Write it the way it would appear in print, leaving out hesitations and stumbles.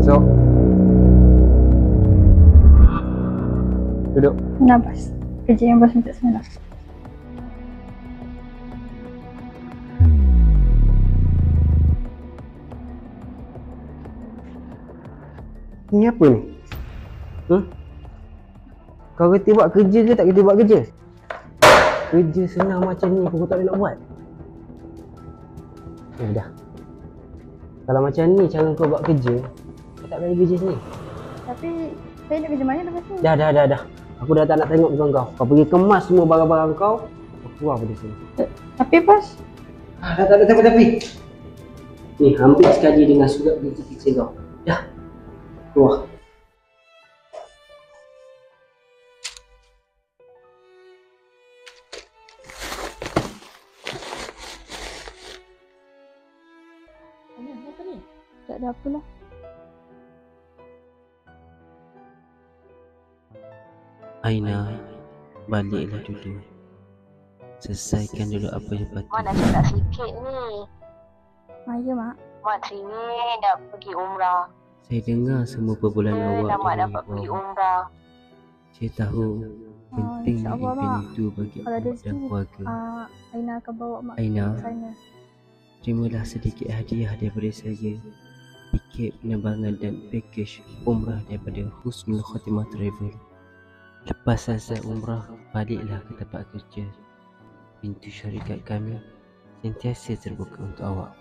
Masuk. Duduk. Nah, bos. Kerja yang bos minta semalam. Ni apa ni? Kau kata buat kerja ke tak kata buat kerja? Kerja senang macam ni pun kau tak boleh nak buat. Dah. Kalau macam ni cara kau buat kerja, kau tak payah kerja sini. Tapi saya nak kerja mana lepas tu? Dah. Aku dah tak nak tengok muka kau. Kau pergi kemas semua barang-barang kau. Kau keluar dari sini. Tapi bos. Dah tak ada tapi. Ni hampir sekali dengan surat kerja kau. Dah. Keluar. Apa ni? Tak ada apalah. Aina, baliklah dulu. Selesaikan dulu apa yang patut. Mak nak cakap sikit ni. Ya, Mak. Mak teringin nak pergi umrah. Saya dengar semua perbualan awak Mak dengan dapat pergi ibu. umrah. Saya tahu penting InsyaAllah, impian Mak. itu bagi Kalau ada awak dan rezeki, keluarga. Aina akan bawa Mak Aina, ke sana. terimalah sedikit hadiah daripada saya. Tiket penerbangan dan pakej umrah daripada Husnul Khatimah Travel. Lepas selesai umrah, baliklah ke tempat kerja. Pintu syarikat kami sentiasa terbuka untuk awak.